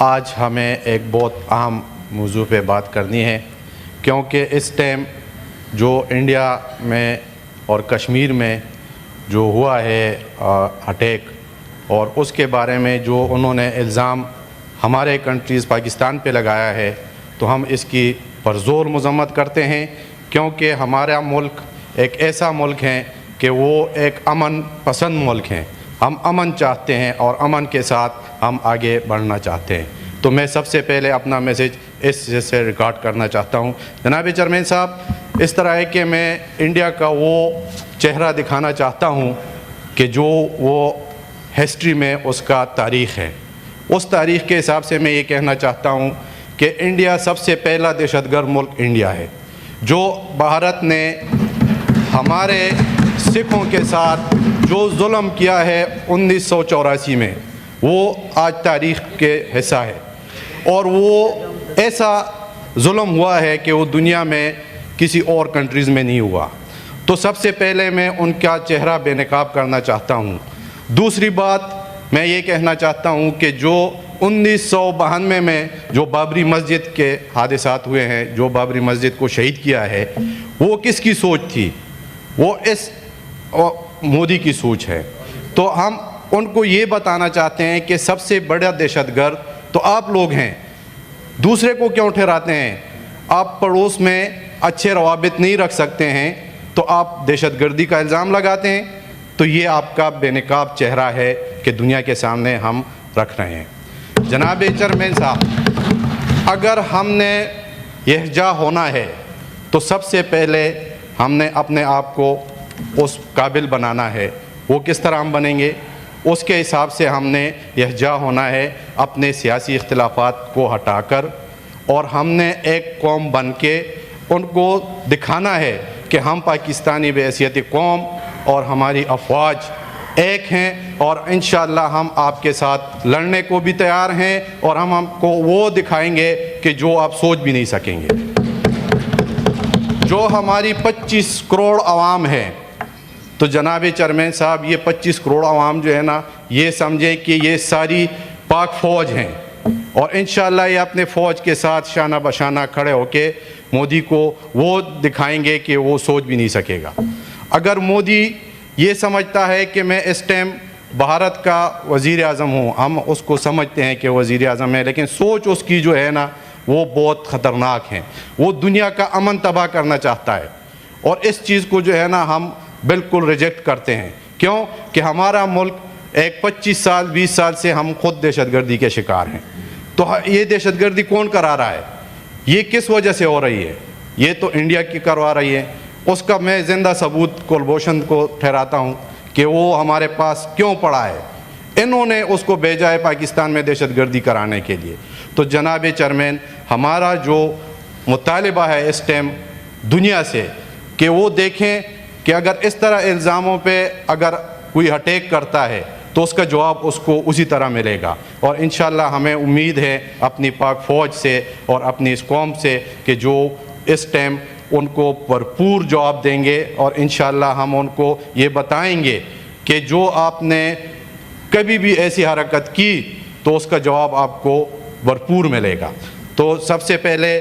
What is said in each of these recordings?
آج ہمیں ایک بہت اہم موضوع پہ بات کرنی ہے، کیونکہ اس ٹائم جو انڈیا میں اور کشمیر میں جو ہوا ہے اٹیک، اور اس کے بارے میں جو انہوں نے الزام ہمارے کنٹریز پاکستان پہ لگایا ہے، تو ہم اس کی پرزور مذمت کرتے ہیں، کیونکہ ہمارا ملک ایک ایسا ملک ہے کہ وہ ایک امن پسند ملک ہے۔ ہم امن چاہتے ہیں اور امن کے ساتھ ہم آگے بڑھنا چاہتے ہیں۔ تو میں سب سے پہلے اپنا میسج اس سے ریکارڈ کرنا چاہتا ہوں۔ جناب چیئرمین صاحب، اس طرح ہے کہ میں انڈیا کا وہ چہرہ دکھانا چاہتا ہوں کہ جو وہ ہسٹری میں اس کا تاریخ ہے۔ اس تاریخ کے حساب سے میں یہ کہنا چاہتا ہوں کہ انڈیا سب سے پہلا دہشت گرد ملک انڈیا ہے۔ جو بھارت نے ہمارے سکھوں کے ساتھ جو ظلم کیا ہے 1984 میں، وہ آج تاریخ کے حصہ ہے، اور وہ ایسا ظلم ہوا ہے کہ وہ دنیا میں کسی اور کنٹریز میں نہیں ہوا۔ تو سب سے پہلے میں ان کا چہرہ بے نقاب کرنا چاہتا ہوں۔ دوسری بات میں یہ کہنا چاہتا ہوں کہ جو 1992 میں جو بابری مسجد کے حادثات ہوئے ہیں، جو بابری مسجد کو شہید کیا ہے، وہ کس کی سوچ تھی؟ وہ اس مودی کی سوچ ہے۔ تو ہم ان کو یہ بتانا چاہتے ہیں کہ سب سے بڑا دہشت گرد تو آپ لوگ ہیں، دوسرے کو کیوں ٹھہراتے ہیں؟ آپ پڑوس میں اچھے روابط نہیں رکھ سکتے ہیں تو آپ دہشت گردی کا الزام لگاتے ہیں۔ تو یہ آپ کا بے نقاب چہرہ ہے کہ دنیا کے سامنے ہم رکھ رہے ہیں۔ جناب چیئرمین صاحب، اگر ہم نے یکجا ہونا ہے تو سب سے پہلے ہم نے اپنے آپ کو اس قابل بنانا ہے۔ وہ کس طرح ہم بنیں گے؟ اس کے حساب سے ہم نے یکجا ہونا ہے، اپنے سیاسی اختلافات کو ہٹا کر، اور ہم نے ایک قوم بن کے ان کو دکھانا ہے کہ ہم پاکستانی بحیثیت قوم اور ہماری افواج ایک ہیں، اور انشاءاللہ ہم آپ کے ساتھ لڑنے کو بھی تیار ہیں، اور ہم کو وہ دکھائیں گے کہ جو آپ سوچ بھی نہیں سکیں گے۔ جو ہماری 25 کروڑ عوام ہے، تو جناب چیئرمین صاحب، یہ 25 کروڑ عوام جو ہے نا، یہ سمجھیں کہ یہ ساری پاک فوج ہیں، اور انشاءاللہ یہ اپنے فوج کے ساتھ شانہ بشانہ کھڑے ہو کے مودی کو وہ دکھائیں گے کہ وہ سوچ بھی نہیں سکے گا۔ اگر مودی یہ سمجھتا ہے کہ میں اس ٹائم بھارت کا وزیر اعظم ہوں، ہم اس کو سمجھتے ہیں کہ وزیر اعظم ہے، لیکن سوچ اس کی جو ہے نا وہ بہت خطرناک ہے۔ وہ دنیا کا امن تباہ کرنا چاہتا ہے، اور اس چیز کو جو ہے نا ہم بالکل ریجیکٹ کرتے ہیں۔ کیوں کہ ہمارا ملک ایک 25 سال 20 سال سے ہم خود دہشت گردی کے شکار ہیں۔ تو یہ دہشت گردی کون کرا رہا ہے؟ یہ کس وجہ سے ہو رہی ہے؟ یہ تو انڈیا کی کروا رہی ہے۔ اس کا میں زندہ ثبوت کلبھوشن کو ٹھہراتا ہوں کہ وہ ہمارے پاس کیوں پڑا ہے۔ انہوں نے اس کو بھیجا ہے پاکستان میں دہشت گردی کرانے کے لیے۔ تو جناب چیئرمین، ہمارا جو مطالبہ ہے اس ٹائم دنیا سے، کہ وہ دیکھیں کہ اگر اس طرح الزاموں پہ اگر کوئی اٹیک کرتا ہے تو اس کا جواب اس کو اسی طرح ملے گا، اور انشاءاللہ ہمیں امید ہے اپنی پاک فوج سے اور اپنی اس قوم سے کہ جو اس ٹائم ان کو بھرپور جواب دیں گے، اور انشاءاللہ ہم ان کو یہ بتائیں گے کہ جو آپ نے کبھی بھی ایسی حرکت کی تو اس کا جواب آپ کو بھرپور ملے گا۔ تو سب سے پہلے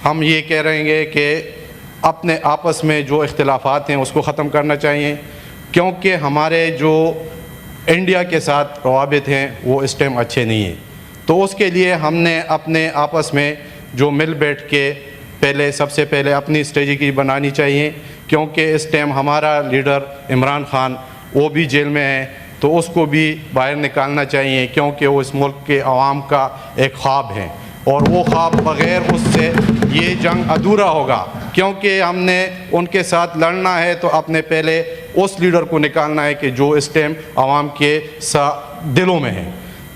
ہم یہ کہہ رہے ہیں کہ اپنے آپس میں جو اختلافات ہیں اس کو ختم کرنا چاہیے، کیونکہ ہمارے جو انڈیا کے ساتھ روابط ہیں وہ اس ٹائم اچھے نہیں ہیں۔ تو اس کے لیے ہم نے اپنے آپس میں جو مل بیٹھ کے پہلے سب سے پہلے اپنی اسٹریٹجی بنانی چاہیے، کیونکہ اس ٹائم ہمارا لیڈر عمران خان وہ بھی جیل میں ہے، تو اس کو بھی باہر نکالنا چاہیے، کیونکہ وہ اس ملک کے عوام کا ایک خواب ہے، اور وہ خواب بغیر اس سے یہ جنگ ادھورا ہوگا۔ کیونکہ ہم نے ان کے ساتھ لڑنا ہے تو اپنے پہلے اس لیڈر کو نکالنا ہے کہ جو اس ٹائم عوام کے دلوں میں ہے۔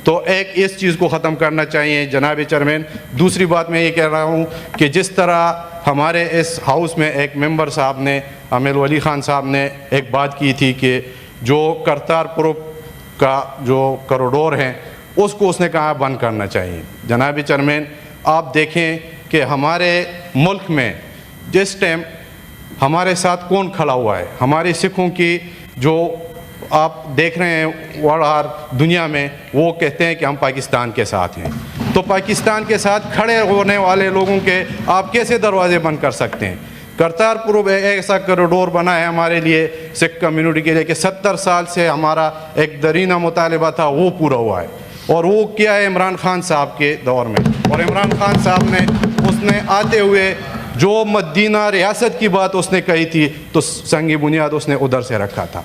تو ایک اس چیز کو ختم کرنا چاہیے جناب چیئرمین۔ دوسری بات میں یہ کہہ رہا ہوں کہ جس طرح ہمارے اس ہاؤس میں ایک ممبر صاحب نے، امیل ولی خان صاحب نے ایک بات کی تھی کہ جو کرتارپور کا جو کوریڈور ہیں اس کو اس نے کہا بند کرنا چاہیے۔ جناب چیئرمین، آپ دیکھیں کہ ہمارے ملک میں جس ٹائم ہمارے ساتھ کون کھڑا ہوا ہے، ہمارے سکھوں کی جو آپ دیکھ رہے ہیں دنیا میں، وہ کہتے ہیں کہ ہم پاکستان کے ساتھ ہیں۔ تو پاکستان کے ساتھ کھڑے ہونے والے لوگوں کے آپ کیسے دروازے بند کر سکتے ہیں؟ کرتارپور ایسا کوریڈور بنا ہے ہمارے لیے سکھ کمیونٹی کے لیے کہ 70 سال سے ہمارا ایک درینہ مطالبہ تھا، وہ پورا ہوا ہے. اور وہ کیا ہے عمران خان صاحب کے دور میں. اور عمران خان صاحب نے اس نے آتے ہوئے جو مدینہ ریاست کی بات اس نے کہی تھی تو سنگ بنیاد اس نے ادھر سے رکھا تھا.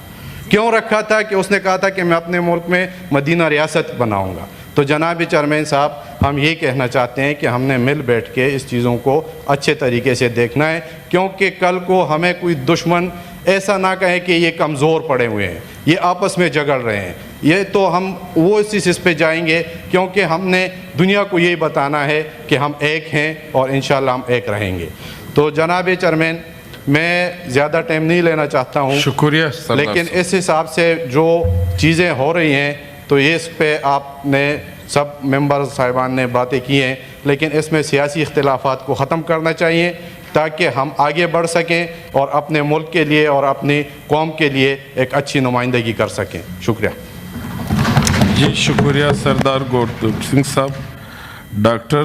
کیوں رکھا تھا؟ کہ اس نے کہا تھا کہ میں اپنے ملک میں مدینہ ریاست بناؤں گا. تو جناب چیئرمین صاحب، ہم یہ کہنا چاہتے ہیں کہ ہم نے مل بیٹھ کے اس چیزوں کو اچھے طریقے سے دیکھنا ہے، کیونکہ کل کو ہمیں کوئی دشمن ایسا نہ کہے کہ یہ کمزور پڑے ہوئے ہیں، یہ آپس میں جگڑ رہے ہیں. یہ تو ہم وہ اس پہ جائیں گے، کیونکہ ہم نے دنیا کو یہی بتانا ہے کہ ہم ایک ہیں اور انشاءاللہ ہم ایک رہیں گے. تو جناب چیئرمین، میں زیادہ ٹائم نہیں لینا چاہتا ہوں، شکریہ، لیکن اس حساب سے جو چیزیں ہو رہی ہیں تو یہ اس پہ آپ نے سب ممبر صاحبان نے باتیں کی ہیں، لیکن اس میں سیاسی اختلافات کو ختم کرنا چاہیے تاکہ ہم آگے بڑھ سکیں اور اپنے ملک کے لیے اور اپنی قوم کے لیے ایک اچھی نمائندگی کر سکیں. شکریہ. جی شکریہ سردار گورتیپ سنگھ صاحب. ڈاکٹر